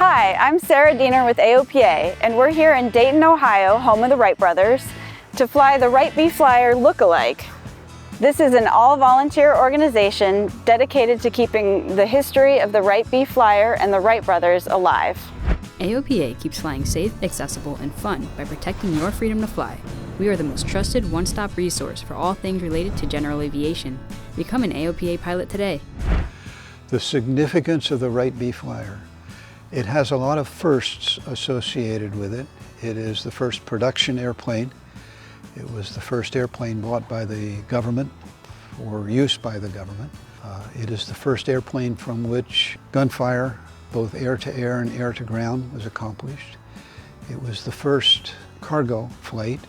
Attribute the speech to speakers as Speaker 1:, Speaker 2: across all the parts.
Speaker 1: Hi, I'm Sarah Diener with AOPA, and we're here in Dayton, Ohio, home of the Wright brothers, to fly the Wright B Flyer Lookalike. This is an all-volunteer organization dedicated to keeping the history of the Wright B Flyer and the Wright brothers alive.
Speaker 2: AOPA keeps flying safe, accessible, and fun by protecting your freedom to fly. We are the most trusted one-stop resource for all things related to general aviation. Become an AOPA pilot today.
Speaker 3: The significance of the Wright B Flyer. It has a lot of firsts associated with it. It is the first production airplane. It was the first airplane bought by the government for use by the government. It is the first airplane from which gunfire, both air-to-air and air-to-ground, was accomplished. It was the first cargo flight.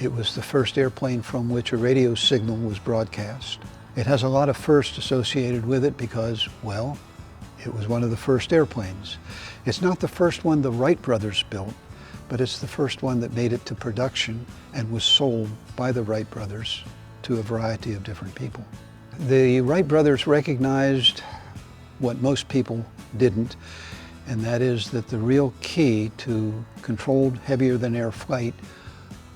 Speaker 3: It was the first airplane from which a radio signal was broadcast. It has a lot of firsts associated with it because, well, it was one of the first airplanes. It's not the first one the Wright brothers built, but it's the first one that made it to production and was sold by the Wright brothers to a variety of different people. The Wright brothers recognized what most people didn't, and that is that the real key to controlled heavier than air flight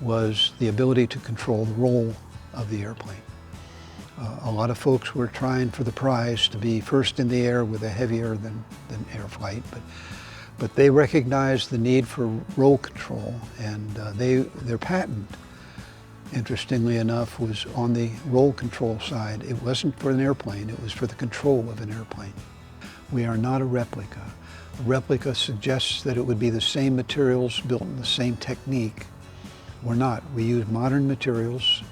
Speaker 3: was the ability to control the roll of the airplane. A lot of folks were trying for the prize to be first in the air with a heavier than air flight, but they recognized the need for roll control, and their patent, interestingly enough, was on the roll control side. It wasn't for an airplane, it was for the control of an airplane. We are not a replica. A replica suggests that it would be the same materials built in the same technique. We're not. We use modern materials.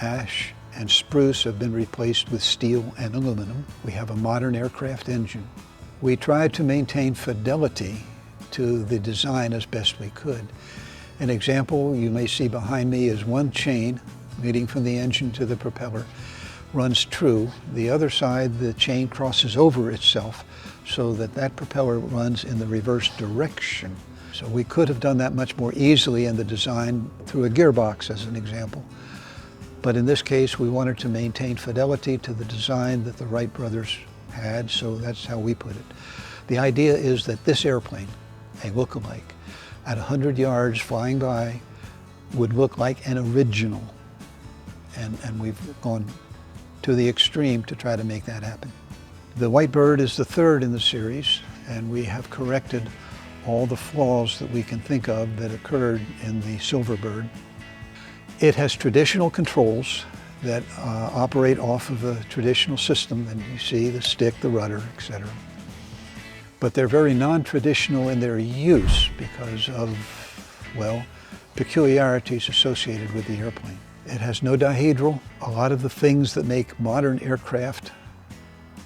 Speaker 3: Ash and spruce have been replaced with steel and aluminum. We have a modern aircraft engine. We tried to maintain fidelity to the design as best we could. An example you may see behind me is one chain leading from the engine to the propeller runs true. The other side, the chain crosses over itself so that that propeller runs in the reverse direction. So we could have done that much more easily in the design through a gearbox, as an example. But in this case, we wanted to maintain fidelity to the design that the Wright brothers had, so that's how we put it. The idea is that this airplane, a Lookalike, at 100 yards flying by, would look like an original. And we've gone to the extreme to try to make that happen. The White Bird is the third in the series, and we have corrected all the flaws that we can think of that occurred in the Silver Bird. It has traditional controls that operate off of a traditional system, and you see the stick, the rudder, etc. But they're very non-traditional in their use because of, well, peculiarities associated with the airplane. It has no dihedral. A lot of the things that make modern aircraft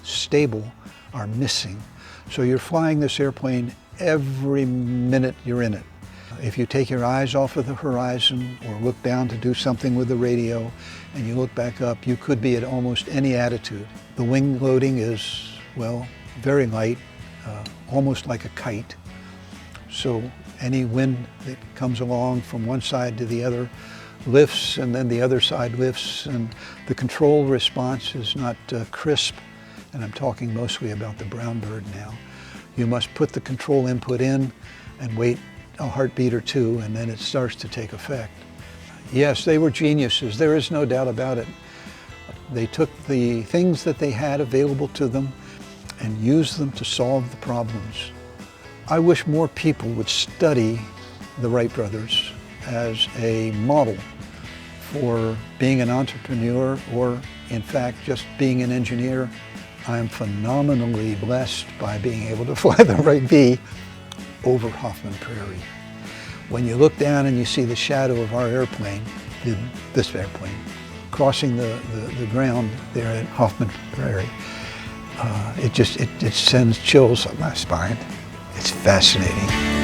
Speaker 3: stable are missing. So you're flying this airplane every minute you're in it. If you take your eyes off of the horizon or look down to do something with the radio and you look back up, you could be at almost any attitude. The wing loading is, well, very light, almost like a kite. So any wind that comes along from one side to the other lifts, and then the other side lifts, and the control response is not crisp, and I'm talking mostly about the brown bird now. You must put the control input in and wait a heartbeat or two, and then it starts to take effect. Yes, they were geniuses. There is no doubt about it. They took the things that they had available to them and used them to solve the problems. I wish more people would study the Wright brothers as a model for being an entrepreneur or, in fact, just being an engineer. I'm phenomenally blessed by being able to fly the Wright B over Hoffman Prairie. When you look down and you see the shadow of our airplane, this airplane, crossing the ground there at Hoffman Prairie, it sends chills up my spine. It's fascinating.